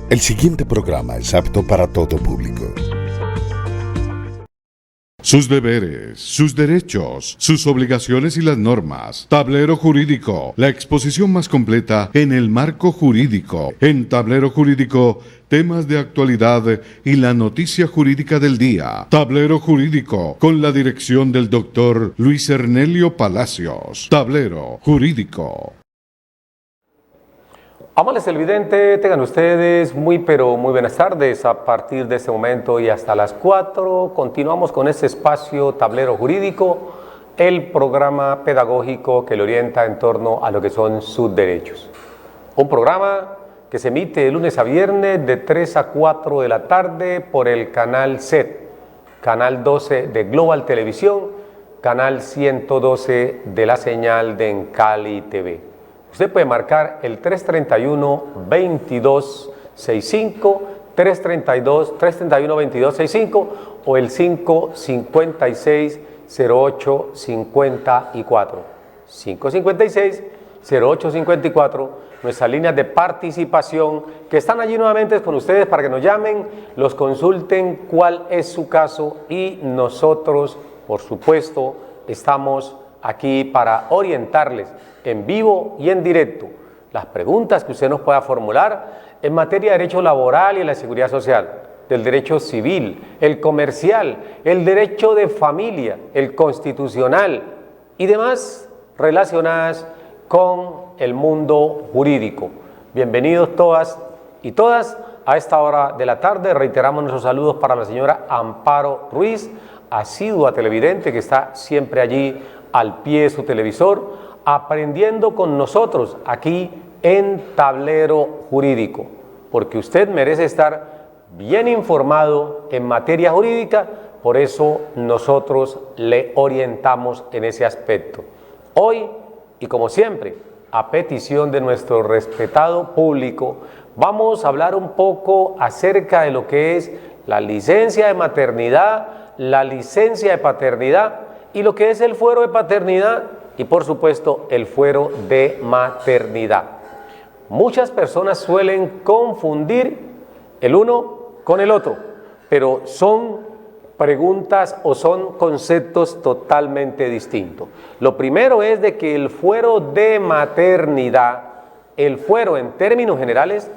El siguiente programa es apto para todo público. Sus deberes, sus derechos, sus obligaciones y las normas. Tablero Jurídico, la exposición más completa en el marco jurídico. En Tablero Jurídico, temas de actualidad y la noticia jurídica del día. Tablero Jurídico, con la dirección del doctor Luis Ernelio Palacios. Tablero Jurídico. Amables televidentes, tengan ustedes muy buenas tardes. A partir de este momento y hasta las 4 continuamos con este espacio Tablero Jurídico, el programa pedagógico que le orienta en torno a lo que son sus derechos. Un programa que se emite de lunes a viernes de 3 a 4 de la tarde por el canal SET, canal 12 de Global Televisión, canal 112 de la señal de Encali TV. Usted puede marcar el 331-2265, 331-2265 o el 556-0854. 556-0854, nuestras líneas de participación que están allí nuevamente con ustedes para que nos llamen, los consulten cuál es su caso y nosotros, por supuesto, estamos aquí para orientarles en vivo y en directo las preguntas que usted nos pueda formular en materia de derecho laboral y de la seguridad social, del derecho civil, el comercial, el derecho de familia, el constitucional y demás relacionadas con el mundo jurídico. Bienvenidos todas y todas a esta hora de la tarde. Reiteramos nuestros saludos para la señora Amparo Ruiz, asidua televidente que está siempre allí al pie de su televisor, aprendiendo con nosotros aquí en Tablero Jurídico, porque usted merece estar bien informado en materia jurídica, por eso nosotros le orientamos en ese aspecto. Hoy, y como siempre, a petición de nuestro respetado público, vamos a hablar un poco acerca de lo que es la licencia de maternidad, la licencia de paternidad y lo que es el fuero de paternidad y por supuesto el fuero de maternidad. Muchas personas suelen confundir el uno con el otro, pero son preguntas o son conceptos totalmente distintos. Lo primero es de que el fuero de maternidad, el fuero en términos generales,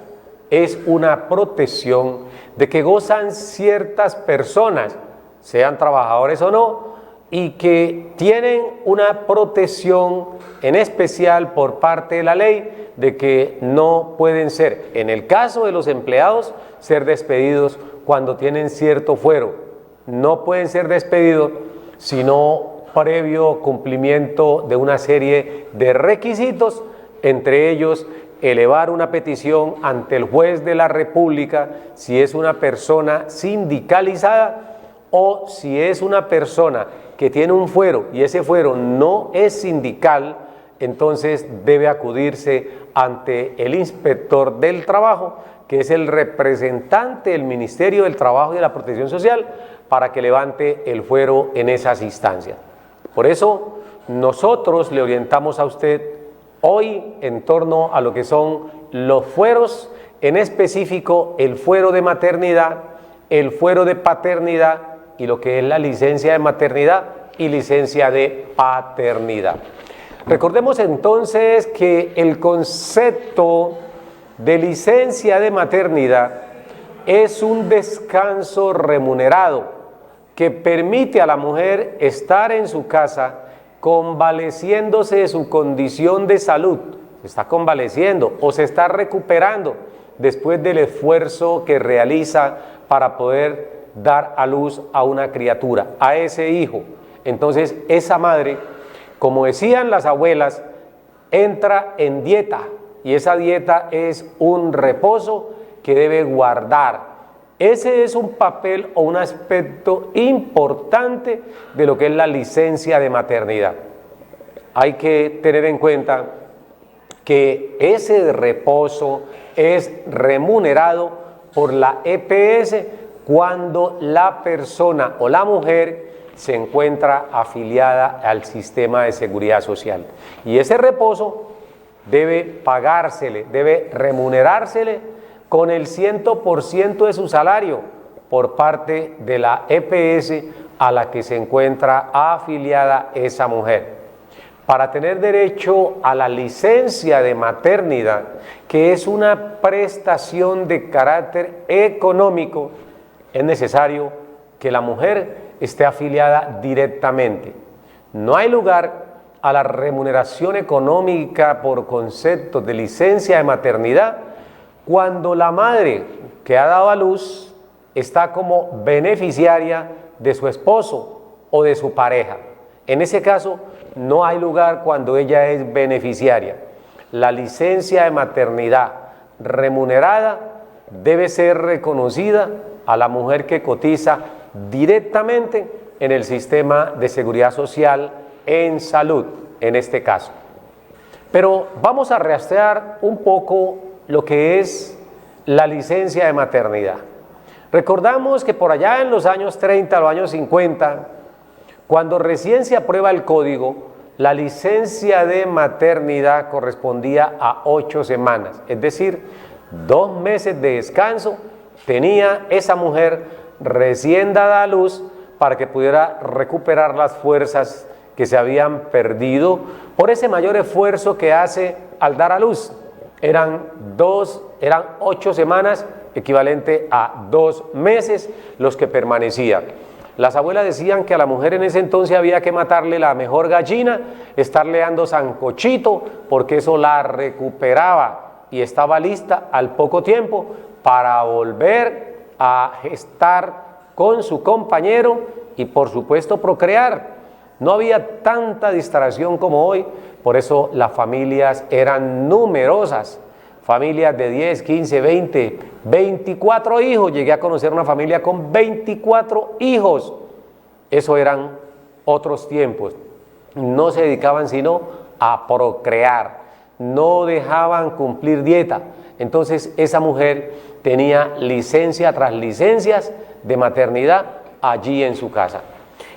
es una protección de que gozan ciertas personas, sean trabajadores o no, y que tienen una protección en especial por parte de la ley de que no pueden ser, en el caso de los empleados, ser despedidos cuando tienen cierto fuero. No pueden ser despedidos sino previo cumplimiento de una serie de requisitos, entre ellos elevar una petición ante el juez de la República si es una persona sindicalizada o si es una persona que tiene un fuero y ese fuero no es sindical, entonces debe acudirse ante el inspector del trabajo, que es el representante del Ministerio del Trabajo y de la Protección Social, para que levante el fuero en esas instancias. Por eso nosotros le orientamos a usted hoy en torno a lo que son los fueros, en específico el fuero de maternidad, el fuero de paternidad y lo que es la licencia de maternidad y licencia de paternidad. Recordemos entonces que el concepto de licencia de maternidad es un descanso remunerado que permite a la mujer estar en su casa convaleciéndose de su condición de salud. Se está convaleciendo o se está recuperando después del esfuerzo que realiza para poder dar a luz a una criatura, a ese hijo. Entonces esa madre, como decían las abuelas, entra en dieta y esa dieta es un reposo que debe guardar. Ese es un papel o un aspecto importante de lo que es la licencia de maternidad. Hay que tener en cuenta que ese reposo es remunerado por la EPS cuando la persona o la mujer se encuentra afiliada al sistema de seguridad social. Y ese reposo debe pagársele, debe remunerársele con el 100% de su salario por parte de la EPS a la que se encuentra afiliada esa mujer. Para tener derecho a la licencia de maternidad, que es una prestación de carácter económico, es necesario que la mujer esté afiliada directamente. No hay lugar a la remuneración económica por concepto de licencia de maternidad cuando la madre que ha dado a luz está como beneficiaria de su esposo o de su pareja. En ese caso, no hay lugar cuando ella es beneficiaria. La licencia de maternidad remunerada debe ser reconocida a la mujer que cotiza directamente en el sistema de seguridad social en salud, en este caso. Pero vamos a rastrear un poco lo que es la licencia de maternidad. Recordamos que por allá en los años 30, los años 50, cuando recién se aprueba el código, la licencia de maternidad correspondía a 8 semanas, es decir, 2 meses de descanso tenía esa mujer recién dada a luz para que pudiera recuperar las fuerzas que se habían perdido por ese mayor esfuerzo que hace al dar a luz. Eran 8 semanas, equivalente a 2 meses los que permanecían. Las abuelas decían que a la mujer en ese entonces había que matarle la mejor gallina, estarle dando sancochito, porque eso la recuperaba y estaba lista al poco tiempo para volver a gestar con su compañero y por supuesto procrear. No había tanta distracción como hoy, por eso las familias eran numerosas. Familias de 10, 15, 20, 24 hijos. Llegué a conocer una familia con 24 hijos. Eso eran otros tiempos. No se dedicaban sino a procrear. No dejaban cumplir dieta. Entonces esa mujer tenía licencia tras licencias de maternidad allí en su casa.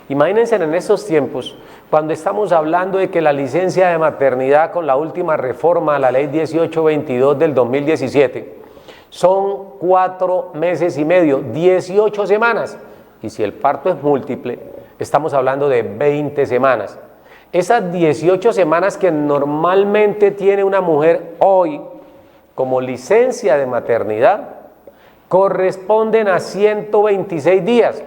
Imagínense en estos tiempos, cuando estamos hablando de que la licencia de maternidad con la última reforma a la ley 1822 del 2017 son 4 meses y medio, 18 semanas. Y si el parto es múltiple, estamos hablando de 20 semanas. Esas 18 semanas que normalmente tiene una mujer hoy como licencia de maternidad corresponden a 126 días.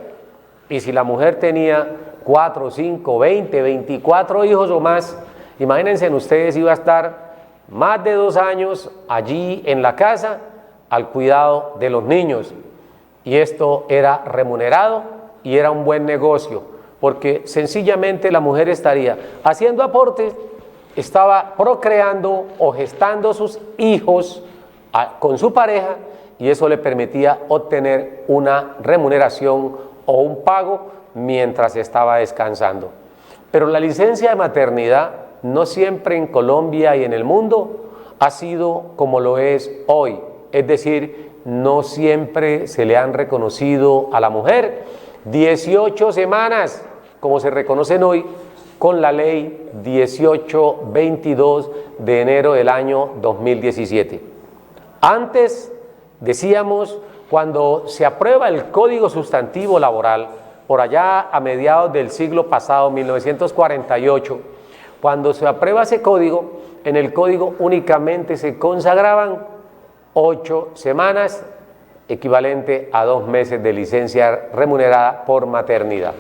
Y si la mujer tenía 4, 5, 20, 24 hijos o más, imagínense ustedes, iba a estar más de 2 años allí en la casa al cuidado de los niños. Y esto era remunerado y era un buen negocio, porque sencillamente la mujer estaría haciendo aportes, estaba procreando o gestando sus hijos con su pareja, y eso le permitía obtener una remuneración o un pago mientras estaba descansando. Pero la licencia de maternidad no siempre en Colombia y en el mundo ha sido como lo es hoy. Es decir, no siempre se le han reconocido a la mujer 18 semanas, como se reconocen hoy con la ley 1822 de enero del año 2017. Antes, decíamos, cuando se aprueba el Código Sustantivo Laboral, por allá a mediados del siglo pasado, 1948, cuando se aprueba ese código, en el código únicamente se consagraban 8 semanas, equivalente a 2 meses de licencia remunerada por maternidad.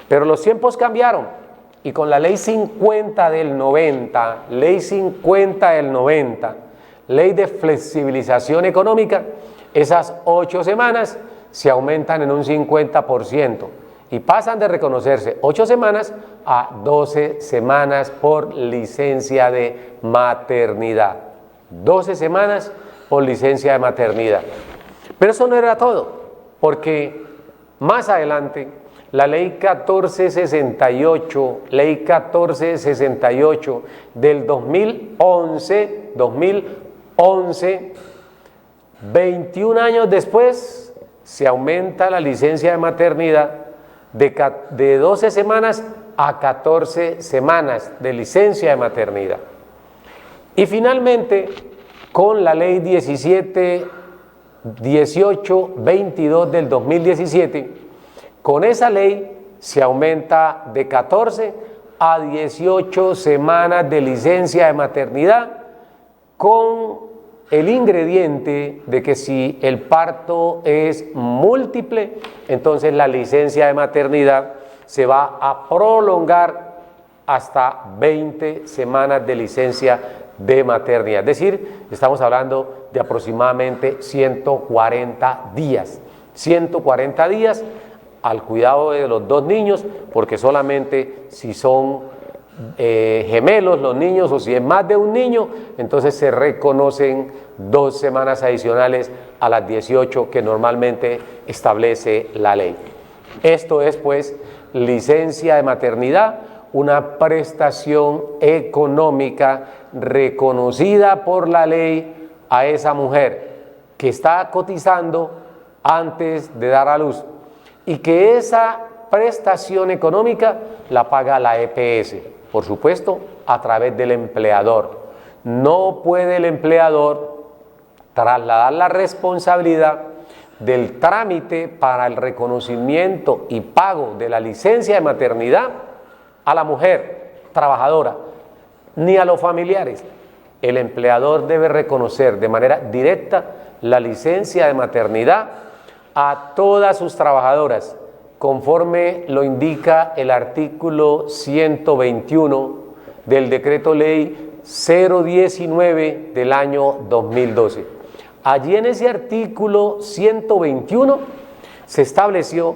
Pero los tiempos cambiaron y con la ley 50 del 90, ley 50 del 90, ley de flexibilización económica, esas 8 semanas se aumentan en un 50% y pasan de reconocerse 8 semanas a 12 semanas por licencia de maternidad. 12 semanas por licencia de maternidad. Pero eso no era todo, porque más adelante la ley 1468, ley 1468 del 2011, 21 años después, se aumenta la licencia de maternidad de 12 semanas a 14 semanas de licencia de maternidad. Y finalmente, con la ley 17 1822 del 2017, con esa ley se aumenta de 14 a 18 semanas de licencia de maternidad, con el ingrediente de que si el parto es múltiple, entonces la licencia de maternidad se va a prolongar hasta 20 semanas de licencia de maternidad. Es decir, estamos hablando de aproximadamente 140 días. 140 días al cuidado de los dos niños, porque solamente si son gemelos los niños o si es más de un niño, entonces se reconocen 2 semanas adicionales a las 18 que normalmente establece la ley. Esto es pues licencia de maternidad, una prestación económica reconocida por la ley a esa mujer que está cotizando antes de dar a luz, y que esa prestación económica la paga la EPS, por supuesto, a través del empleador. No puede el empleador trasladar la responsabilidad del trámite para el reconocimiento y pago de la licencia de maternidad a la mujer trabajadora, ni a los familiares. El empleador debe reconocer de manera directa la licencia de maternidad a todas sus trabajadoras, conforme lo indica el artículo 121 del Decreto Ley 019 del año 2012. Allí en ese artículo 121 se estableció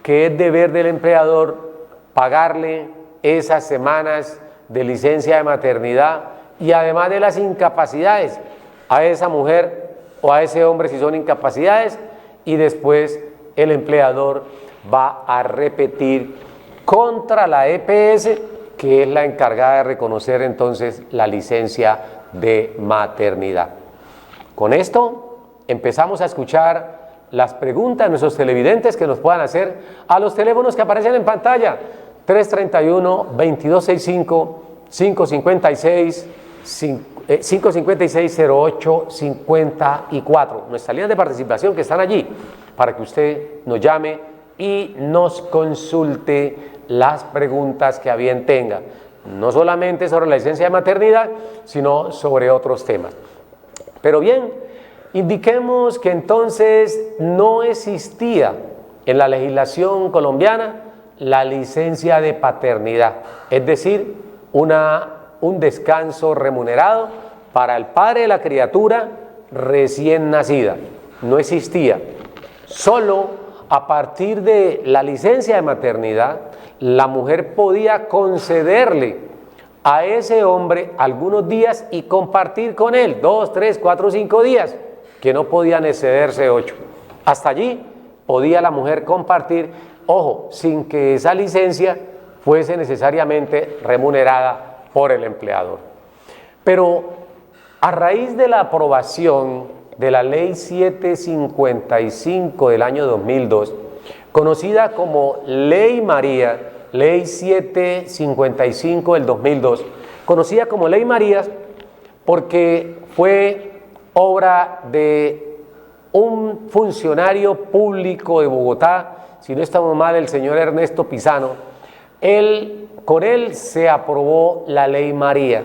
que es deber del empleador pagarle esas semanas de licencia de maternidad y además de las incapacidades a esa mujer o a ese hombre si son incapacidades, y después el empleador va a repetir contra la EPS, que es la encargada de reconocer entonces la licencia de maternidad. Con esto empezamos a escuchar las preguntas de nuestros televidentes que nos puedan hacer a los teléfonos que aparecen en pantalla: 331-2265, 556-0854, nuestras líneas de participación que están allí para que usted nos llame y nos consulte las preguntas que a bien tenga, no solamente sobre la licencia de maternidad, sino sobre otros temas. Pero bien, indiquemos que entonces no existía en la legislación colombiana la licencia de paternidad, es decir, un descanso remunerado para el padre de la criatura recién nacida. No existía. Solo a partir de la licencia de maternidad, la mujer podía concederle a ese hombre algunos días y compartir con él 2, 3, 4, 5 días, que no podían excederse 8. Hasta allí podía la mujer compartir, ojo, sin que esa licencia fuese necesariamente remunerada por el empleador. Pero a raíz de la aprobación de la Ley 755 del año 2002, conocida como Ley María, Ley 755 del 2002, conocida como Ley María porque fue obra de un funcionario público de Bogotá, si no estamos mal, el señor Ernesto Pisano. Con él se aprobó la Ley María.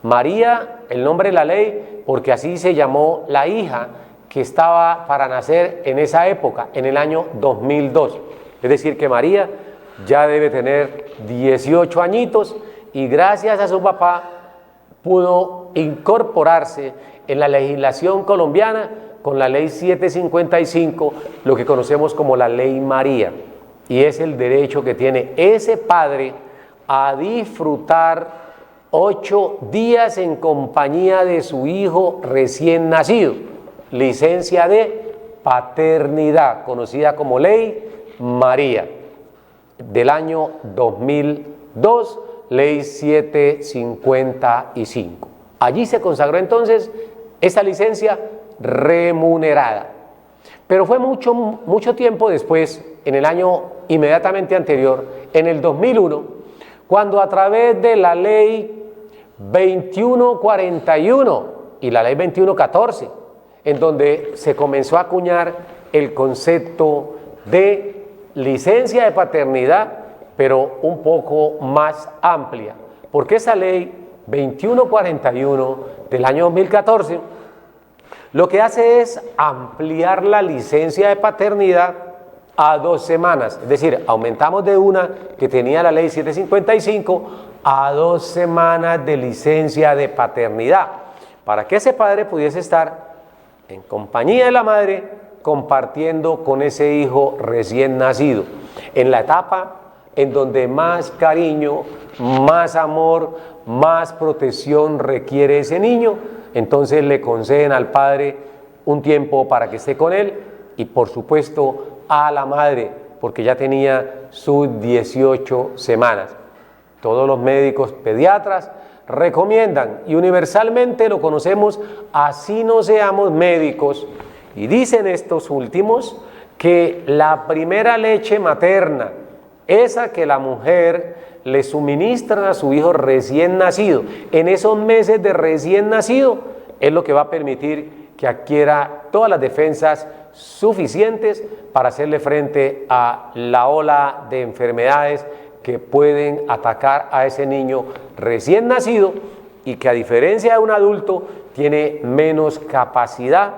María, el nombre de la ley, porque así se llamó la hija que estaba para nacer en esa época, en el año 2002. Es decir, que María ya debe tener 18 añitos y gracias a su papá pudo incorporarse en la legislación colombiana con la Ley 755, lo que conocemos como la Ley María. Y es el derecho que tiene ese padre a disfrutar 8 días en compañía de su hijo recién nacido. Licencia de paternidad, conocida como Ley María, del año 2002, Ley 755. Allí se consagró entonces esta licencia remunerada. Pero fue mucho tiempo después, en el año inmediatamente anterior, en el 2001, cuando a través de la Ley 2141 y la Ley 2114, en donde se comenzó a acuñar el concepto de licencia de paternidad, pero un poco más amplia, porque esa ley 2141 del año 2014 lo que hace es ampliar la licencia de paternidad a 2 semanas, es decir, aumentamos de una que tenía la ley 755 a 2 semanas de licencia de paternidad, para que ese padre pudiese estar en compañía de la madre, compartiendo con ese hijo recién nacido, en la etapa en donde más cariño, más amor, más protección requiere ese niño. Entonces le conceden al padre un tiempo para que esté con él y por supuesto a la madre, porque ya tenía sus 18 semanas. Todos los médicos pediatras recomiendan, y universalmente lo conocemos, así no seamos médicos, y dicen estos últimos que la primera leche materna, esa que la mujer le suministra a su hijo recién nacido, en esos meses de recién nacido, es lo que va a permitir que adquiera todas las defensas suficientes para hacerle frente a la ola de enfermedades que pueden atacar a ese niño recién nacido y que, a diferencia de un adulto, tiene menos capacidad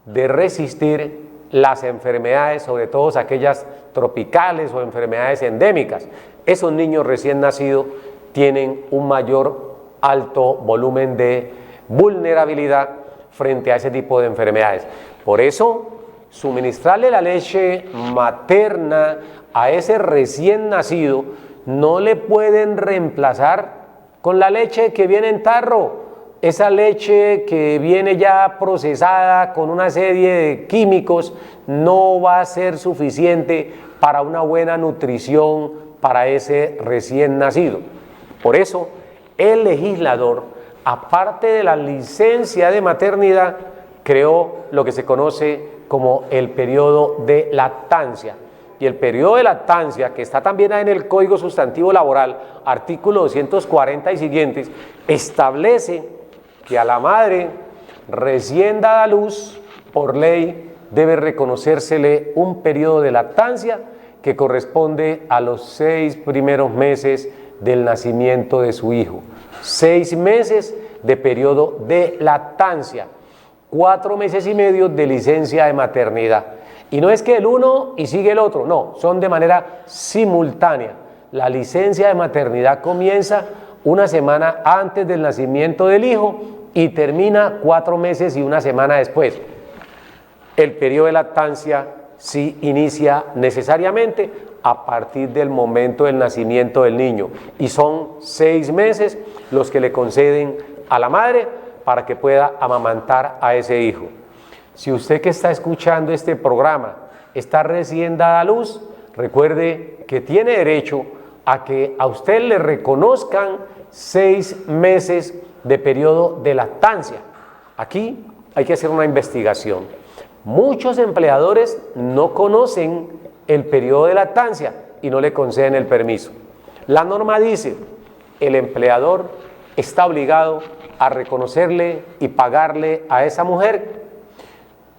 de resistir las enfermedades, sobre todo aquellas tropicales o enfermedades endémicas. Esos niños recién nacidos tienen un mayor alto volumen de vulnerabilidad frente a ese tipo de enfermedades. Por eso, suministrarle la leche materna a ese recién nacido no le pueden reemplazar con la leche que viene en tarro, esa leche que viene ya procesada con una serie de químicos, no va a ser suficiente para una buena nutrición para ese recién nacido. Por eso, el legislador, aparte de la licencia de maternidad, creó lo que se conoce como el periodo de lactancia. Y el periodo de lactancia, que está también en el Código Sustantivo Laboral, artículo 240 y siguientes, establece que a la madre recién dada a luz, por ley, debe reconocérsele un periodo de lactancia que corresponde a los 6 primeros meses del nacimiento de su hijo. 6 meses de periodo de lactancia, 4 meses y medio de licencia de maternidad. Y no es que el uno y sigue el otro, no, son de manera simultánea. La licencia de maternidad comienza una semana antes del nacimiento del hijo y termina 4 meses y una semana después. El periodo de lactancia sí inicia necesariamente a partir del momento del nacimiento del niño y son 6 meses los que le conceden a la madre para que pueda amamantar a ese hijo. Si usted que está escuchando este programa está recién dada a luz, recuerde que tiene derecho a que a usted le reconozcan 6 meses de periodo de lactancia. Aquí hay que hacer una investigación. Muchos empleadores no conocen el periodo de lactancia y no le conceden el permiso. La norma dice, el empleador está obligado a reconocerle y pagarle a esa mujer,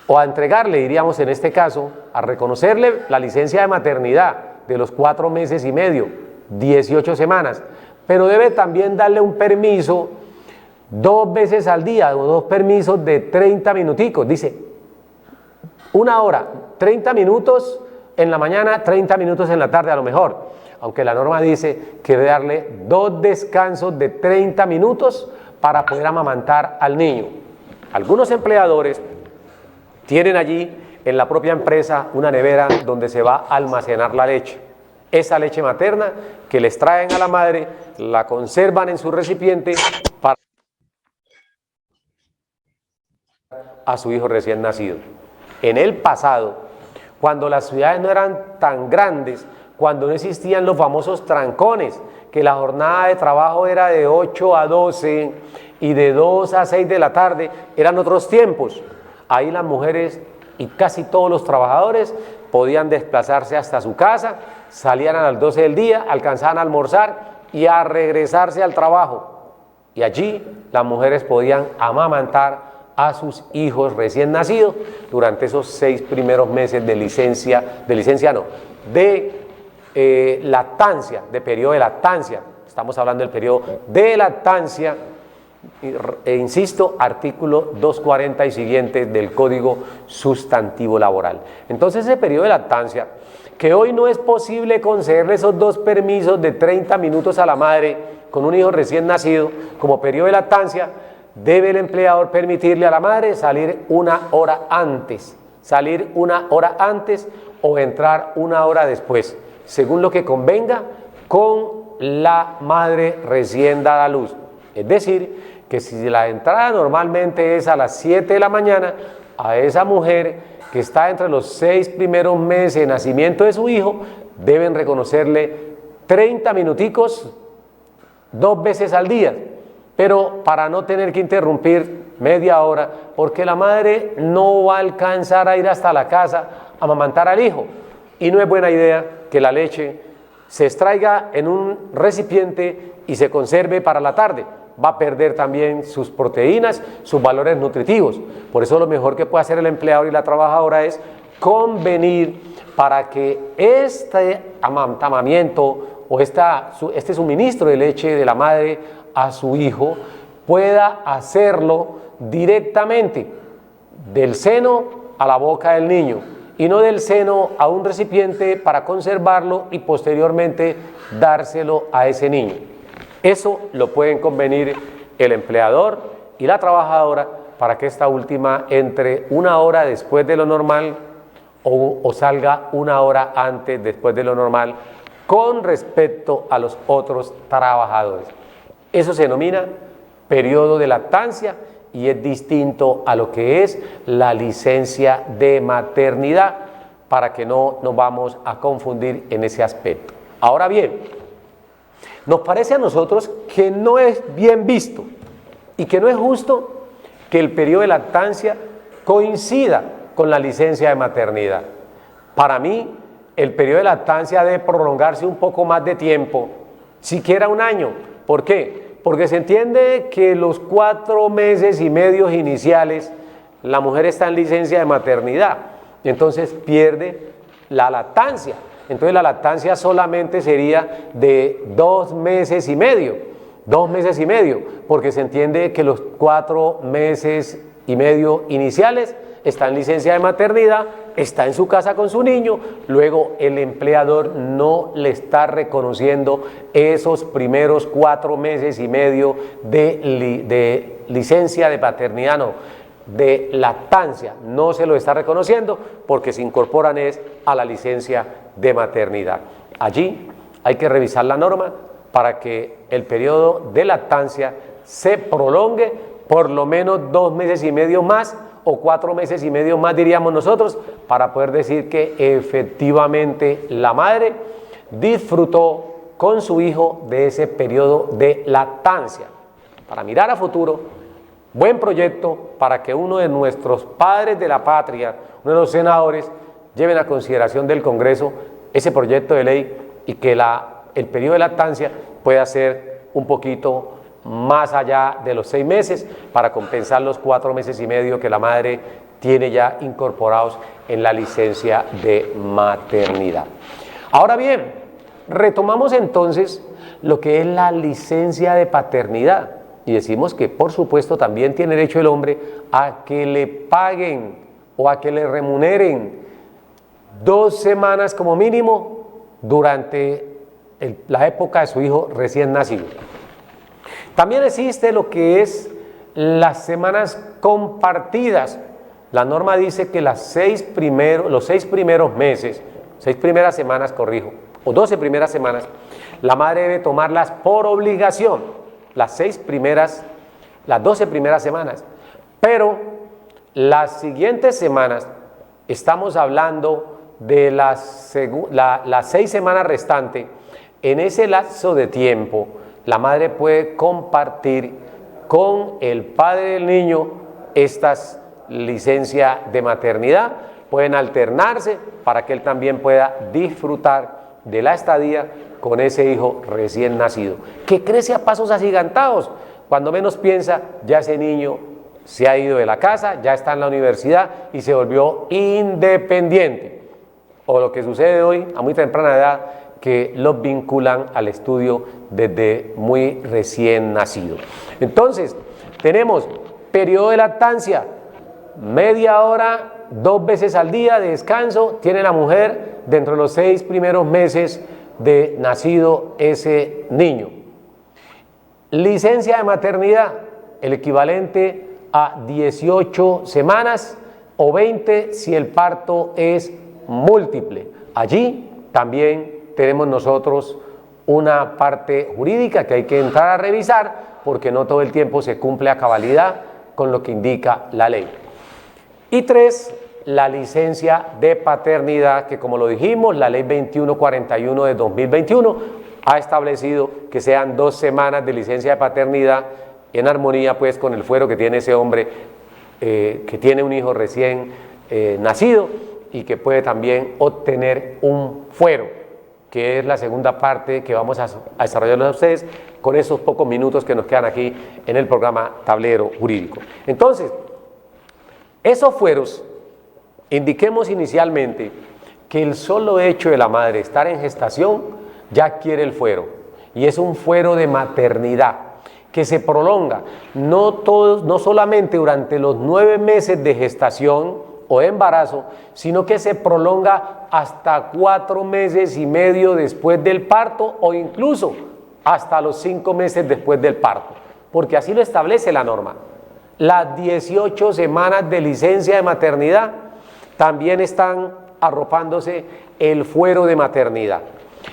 o a entregarle, diríamos en este caso, a reconocerle la licencia de maternidad de los 4 meses y medio, 18 semanas, pero debe también darle un permiso 2 veces al día, o 2 permisos de 30 minuticos, dice, 1 hora, 30 minutos en la mañana, 30 minutos en la tarde a lo mejor, aunque la norma dice que debe darle 2 descansos de 30 minutos para poder amamantar al niño. Algunos empleadores tienen allí en la propia empresa una nevera donde se va a almacenar la leche. Esa leche materna que les traen a la madre, la conservan en su recipiente para a su hijo recién nacido. En el pasado, cuando las ciudades no eran tan grandes, cuando no existían los famosos trancones, que la jornada de trabajo era de 8 a 12 y de 2 a 6 de la tarde, eran otros tiempos. Ahí las mujeres y casi todos los trabajadores podían desplazarse hasta su casa, salían a las 12 del día, alcanzaban a almorzar y a regresarse al trabajo. Y allí las mujeres podían amamantar a sus hijos recién nacidos durante esos 6 primeros meses de lactancia, de periodo de lactancia. Estamos hablando del periodo de lactancia, e insisto, artículo 240 y siguientes del Código Sustantivo Laboral. Entonces, ese periodo de lactancia, que hoy no es posible concederle esos 2 permisos de 30 minutos a la madre con un hijo recién nacido como periodo de lactancia, debe el empleador permitirle a la madre salir 1 hora antes, o entrar 1 hora después, según lo que convenga con la madre recién dada a luz. Es decir, que si la entrada normalmente es a las 7 de la mañana, a esa mujer que está entre los 6 primeros meses de nacimiento de su hijo, deben reconocerle 30 minuticos 2 veces al día, pero para no tener que interrumpir media hora, porque la madre no va a alcanzar a ir hasta la casa a amamantar al hijo, y no es buena idea que la leche se extraiga en un recipiente y se conserve para la tarde. Va a perder también sus proteínas, sus valores nutritivos. Por eso lo mejor que puede hacer el empleador y la trabajadora es convenir para que este amamantamiento o este suministro de leche de la madre a su hijo pueda hacerlo directamente del seno a la boca del niño y no del seno a un recipiente para conservarlo y posteriormente dárselo a ese niño. Eso lo pueden convenir el empleador y la trabajadora para que esta última entre 1 hora después de lo normal o salga 1 hora antes después de lo normal con respecto a los otros trabajadores. Eso se denomina periodo de lactancia y es distinto a lo que es la licencia de maternidad, para que no nos vamos a confundir en ese aspecto. Ahora bien, nos parece a nosotros que no es bien visto y que no es justo que el periodo de lactancia coincida con la licencia de maternidad. Para mí, el periodo de lactancia debe prolongarse un poco más de tiempo, siquiera 1 año. ¿Por qué? Porque se entiende que los 4 meses y medio iniciales la mujer está en licencia de maternidad, entonces pierde la lactancia. Entonces la lactancia solamente sería de 2 meses y medio, porque se entiende que los 4 meses y medio iniciales está en licencia de maternidad, está en su casa con su niño, luego el empleador no le está reconociendo esos primeros 4 meses y medio de licencia de paternidad, no, de lactancia, no se lo está reconociendo porque se incorporan a la licencia de maternidad. Allí hay que revisar la norma para que el periodo de lactancia se prolongue por lo menos 2 meses y medio más o 4 meses y medio más, diríamos nosotros, para poder decir que efectivamente la madre disfrutó con su hijo de ese periodo de lactancia. Para mirar a futuro, buen proyecto para que uno de nuestros padres de la patria, uno de los senadores, lleven a consideración del Congreso ese proyecto de ley y que el periodo de lactancia pueda ser un poquito más allá de los 6 meses para compensar los 4 meses y medio que la madre tiene ya incorporados en la licencia de maternidad. Ahora bien, retomamos entonces lo que es la licencia de paternidad y decimos que por supuesto también tiene derecho el hombre a que le paguen o a que le remuneren 2 semanas como mínimo durante la época de su hijo recién nacido. También existe lo que es las semanas compartidas. La norma dice que los 6 primeros meses, 6 primeras semanas, o 12 primeras semanas, la madre debe tomarlas por obligación, las 12 primeras semanas. Pero las siguientes semanas, estamos hablando de las 6 semanas restantes, en ese lapso de tiempo, la madre puede compartir con el padre del niño estas licencias de maternidad, pueden alternarse para que él también pueda disfrutar de la estadía con ese hijo recién nacido, que crece a pasos agigantados. Cuando menos piensa, ya ese niño se ha ido de la casa, ya está en la universidad y se volvió independiente. O lo que sucede hoy a muy temprana edad, que los vinculan al estudio desde muy recién nacido. Entonces, tenemos periodo de lactancia, media hora, 2 veces al día de descanso, tiene la mujer dentro de los 6 primeros meses de nacido ese niño. Licencia de maternidad, el equivalente a 18 semanas o 20 si el parto es múltiple. Allí también tenemos nosotros una parte jurídica que hay que entrar a revisar porque no todo el tiempo se cumple a cabalidad con lo que indica la ley. Y 3, la licencia de paternidad, que como lo dijimos, la ley 2141 de 2021 ha establecido que sean 2 semanas de licencia de paternidad en armonía pues con el fuero que tiene ese hombre que tiene un hijo recién nacido y que puede también obtener un fuero, que es la segunda parte que vamos a desarrollarles a ustedes con esos pocos minutos que nos quedan aquí en el programa Tablero Jurídico. Entonces, esos fueros, indiquemos inicialmente que el solo hecho de la madre estar en gestación ya adquiere el fuero, y es un fuero de maternidad que se prolonga no solamente durante los 9 meses de gestación o de embarazo, sino que se prolonga hasta 4 meses y medio después del parto o incluso hasta los 5 meses después del parto, porque así lo establece la norma. Las 18 semanas de licencia de maternidad también están arropándose el fuero de maternidad.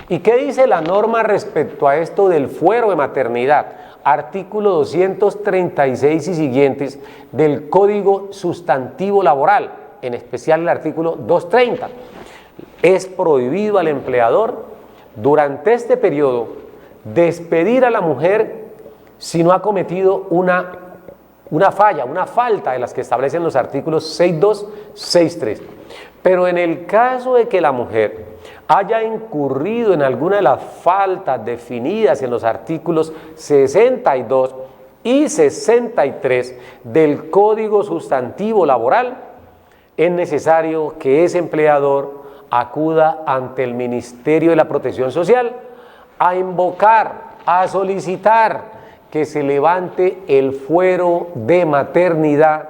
¿Y qué dice la norma respecto a esto del fuero de maternidad? Artículo 236 y siguientes del Código Sustantivo Laboral, en especial el artículo 230. Es prohibido al empleador durante este periodo despedir a la mujer si no ha cometido una falta de las que establecen los artículos 6.2, 6.3. Pero en el caso de que la mujer haya incurrido en alguna de las faltas definidas en los artículos 62 y 63 del Código Sustantivo Laboral, es necesario que ese empleador acuda ante el Ministerio de la Protección Social a invocar, a solicitar que se levante el fuero de maternidad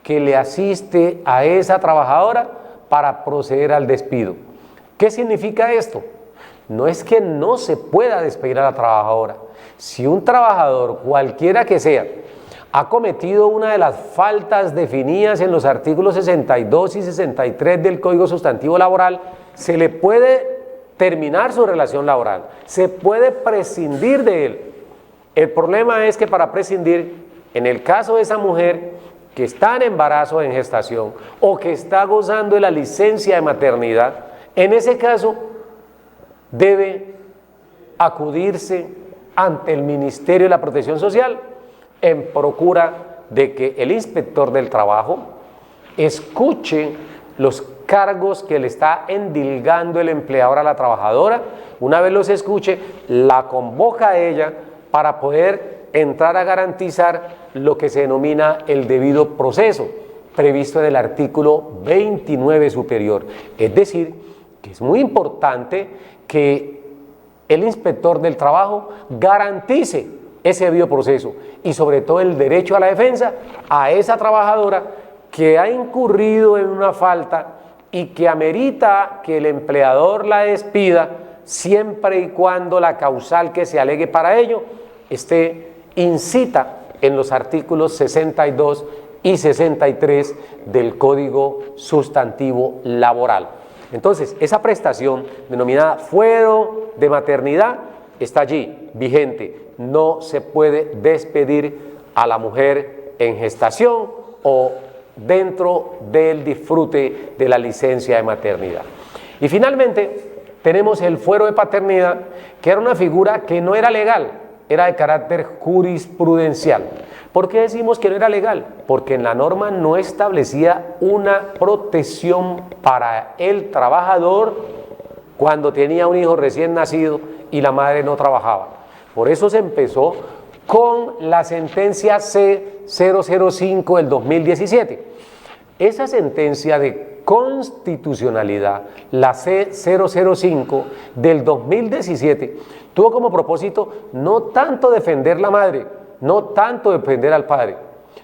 que le asiste a esa trabajadora para proceder al despido. ¿Qué significa esto? No es que no se pueda despedir a la trabajadora. Si un trabajador, cualquiera que sea, ha cometido una de las faltas definidas en los artículos 62 y 63 del Código Sustantivo Laboral, se le puede terminar su relación laboral, se puede prescindir de él. El problema es que para prescindir, en el caso de esa mujer que está en embarazo o en gestación o que está gozando de la licencia de maternidad, en ese caso debe acudirse ante el Ministerio de la Protección Social en procura de que el inspector del trabajo escuche los cargos que le está endilgando el empleador a la trabajadora. Una vez los escuche, la convoca a ella para poder entrar a garantizar lo que se denomina el debido proceso, previsto en el artículo 29 superior. Es decir, que es muy importante que el inspector del trabajo garantice ese debido proceso y sobre todo el derecho a la defensa a esa trabajadora que ha incurrido en una falta y que amerita que el empleador la despida siempre y cuando la causal que se alegue para ello esté incita en los artículos 62 y 63 del Código Sustantivo Laboral. Entonces, esa prestación denominada fuero de maternidad está allí, vigente. No se puede despedir a la mujer en gestación o dentro del disfrute de la licencia de maternidad. Y finalmente, tenemos el fuero de paternidad, que era una figura que no era legal, era de carácter jurisprudencial. ¿Por qué decimos que no era legal? Porque en la norma no establecía una protección para el trabajador cuando tenía un hijo recién nacido y la madre no trabajaba. Por eso se empezó con la sentencia C C005 del 2017. Esa sentencia de constitucionalidad, la C005 del 2017, tuvo como propósito no tanto defender la madre, no tanto defender al padre,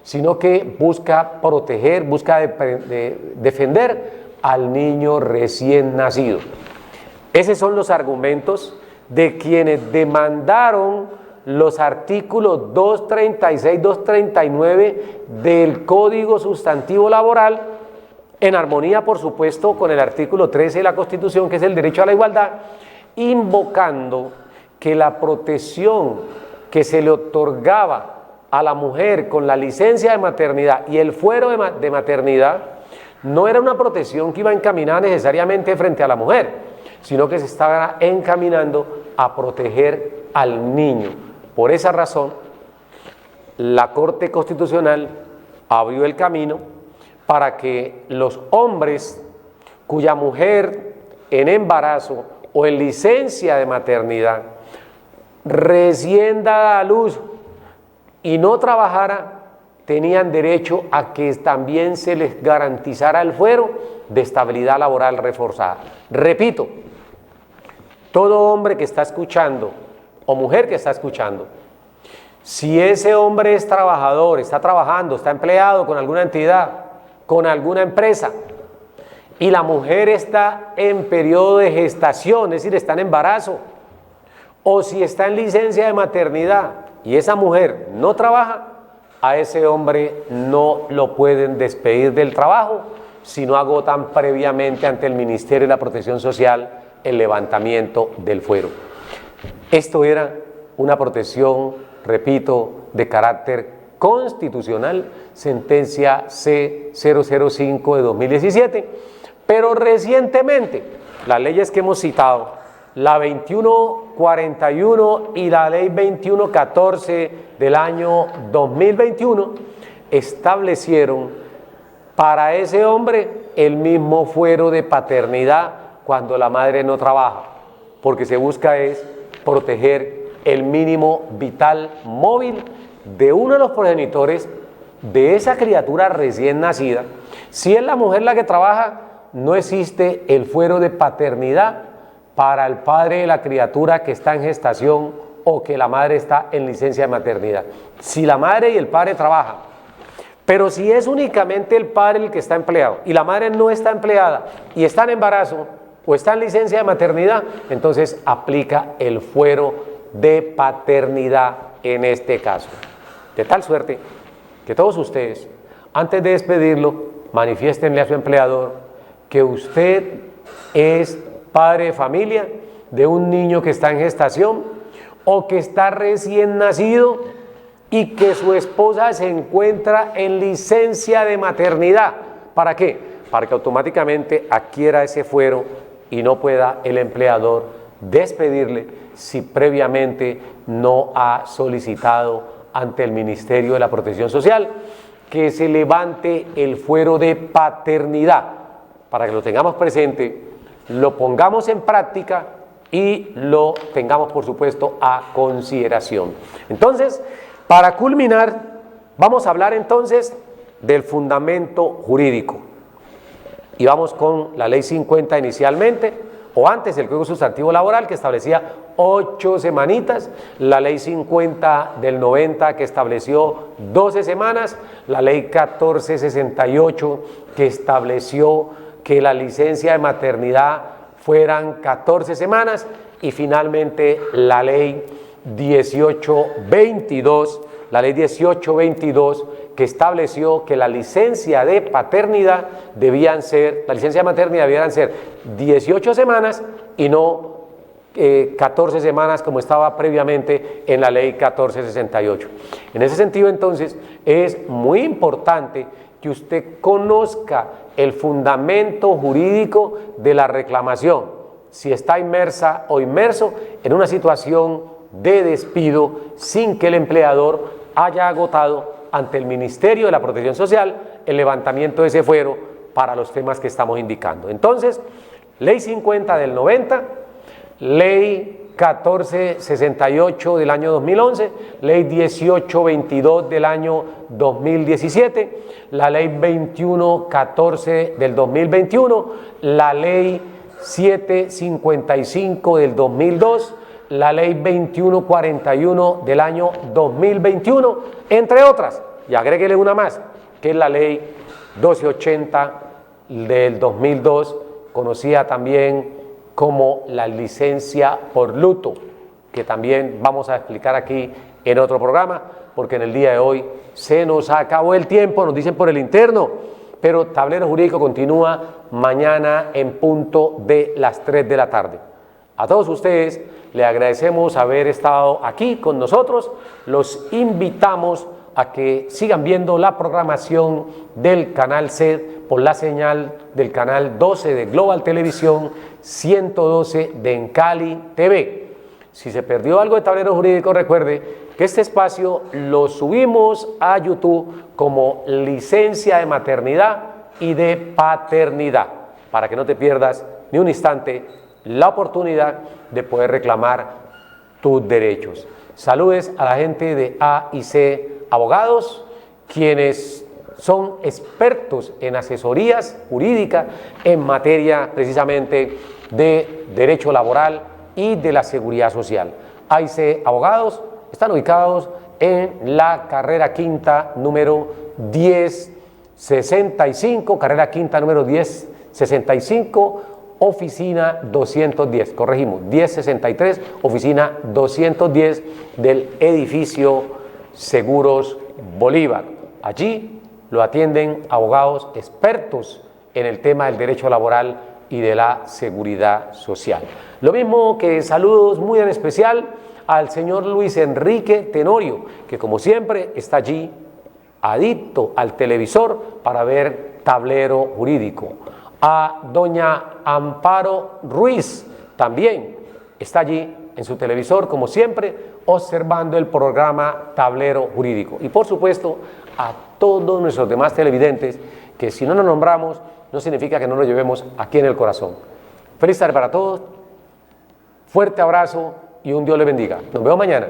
sino que busca proteger, busca defender al niño recién nacido. Esos son los argumentos de quienes demandaron los artículos 236, 239 del Código Sustantivo Laboral, en armonía, por supuesto, con el artículo 13 de la Constitución, que es el derecho a la igualdad, invocando que la protección que se le otorgaba a la mujer con la licencia de maternidad y el fuero de maternidad no era una protección que iba encaminada necesariamente frente a la mujer, sino que se estaba encaminando a proteger al niño. Por esa razón, la Corte Constitucional abrió el camino para que los hombres cuya mujer en embarazo o en licencia de maternidad recién dada a luz y no trabajara, tenían derecho a que también se les garantizara el fuero de estabilidad laboral reforzada. Repito, todo hombre que está escuchando o mujer que está escuchando, si ese hombre es trabajador, está trabajando, está empleado con alguna entidad, con alguna empresa, y la mujer está en periodo de gestación, es decir, está en embarazo, o si está en licencia de maternidad y esa mujer no trabaja, a ese hombre no lo pueden despedir del trabajo si no agotan previamente ante el Ministerio de la Protección Social el levantamiento del fuero. Esto era una protección, repito, de carácter constitucional, sentencia C005 de 2017, pero recientemente las leyes que hemos citado, la 2141 y la ley 2114 del año 2021, establecieron para ese hombre el mismo fuero de paternidad cuando la madre no trabaja, porque se busca es proteger el mínimo vital móvil de uno de los progenitores de esa criatura recién nacida. Si es la mujer la que trabaja, no existe el fuero de paternidad para el padre de la criatura que está en gestación o que la madre está en licencia de maternidad. Si la madre y el padre trabajan, pero si es únicamente el padre el que está empleado y la madre no está empleada y está en embarazo o está en licencia de maternidad, entonces aplica el fuero de paternidad en este caso. De tal suerte que todos ustedes, antes de despedirlo, manifiéstenle a su empleador que usted es padre de familia de un niño que está en gestación o que está recién nacido y que su esposa se encuentra en licencia de maternidad. ¿Para qué? Para que automáticamente adquiera ese fuero y no pueda el empleador despedirle si previamente no ha solicitado ante el Ministerio de la Protección Social que se levante el fuero de paternidad, para que lo tengamos presente, lo pongamos en práctica y lo tengamos, por supuesto, a consideración. Entonces, para culminar, vamos a hablar entonces del fundamento jurídico. Y vamos con la Ley 50 inicialmente, o antes el Código Sustantivo Laboral, que establecía 8 semanitas, la Ley 50 del 90, que estableció 12 semanas, la Ley 1468, que estableció que la licencia de maternidad fueran 14 semanas, y finalmente la Ley 1822, que estableció que la licencia de paternidad debían ser 18 semanas y no 14 semanas como estaba previamente en la Ley 1468. En ese sentido, entonces, es muy importante que usted conozca el fundamento jurídico de la reclamación, si está inmersa o inmerso en una situación de despido sin que el empleador haya agotado ante el Ministerio de la Protección Social el levantamiento de ese fuero para los temas que estamos indicando. Entonces, Ley 50 del 90, Ley 1468 del año 2011, Ley 1822 del año 2017, la Ley 2114 del 2021, la Ley 755 del 2002, la Ley 2141 del año 2021, entre otras, y agréguele una más, que es la Ley 1280 del 2002, conocida también como la licencia por luto, que también vamos a explicar aquí en otro programa, porque en el día de hoy se nos acabó el tiempo, nos dicen por el interno, pero Tablero Jurídico continúa mañana en punto de las 3 de la tarde. A todos ustedes le agradecemos haber estado aquí con nosotros, los invitamos a que sigan viendo la programación del canal SED por la señal del canal 12 de Global Televisión, 112 de Encali TV. Si se perdió algo de Tablero Jurídico, recuerde que este espacio lo subimos a YouTube como licencia de maternidad y de paternidad, para que no te pierdas ni un instante la oportunidad de poder reclamar tus derechos. Saludes a la gente de A&C Abogados, quienes son expertos en asesorías jurídicas en materia precisamente de derecho laboral y de la seguridad social. A&C Abogados están ubicados en la carrera quinta número 1065, carrera quinta número 1065, oficina 210, corregimos, 1063, oficina 210 del edificio Seguros Bolívar. Allí lo atienden abogados expertos en el tema del derecho laboral y de la seguridad social. Lo mismo que saludos muy en especial al señor Luis Enrique Tenorio, que como siempre está allí adicto al televisor para ver Tablero Jurídico. A doña Amparo Ruiz también está allí en su televisor, como siempre, observando el programa Tablero Jurídico. Y por supuesto, a todos nuestros demás televidentes, que si no nos nombramos, no significa que no nos llevemos aquí en el corazón. Feliz tarde para todos, fuerte abrazo y un Dios les bendiga. Nos vemos mañana.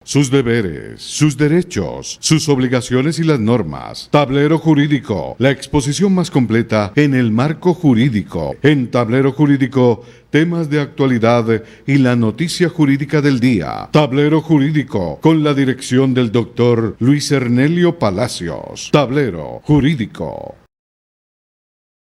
Sus deberes, sus derechos, sus obligaciones y las normas. Tablero Jurídico, la exposición más completa en el marco jurídico. En Tablero Jurídico, temas de actualidad y la noticia jurídica del día. Tablero Jurídico, con la dirección del doctor Luis Ernelio Palacios. Tablero Jurídico.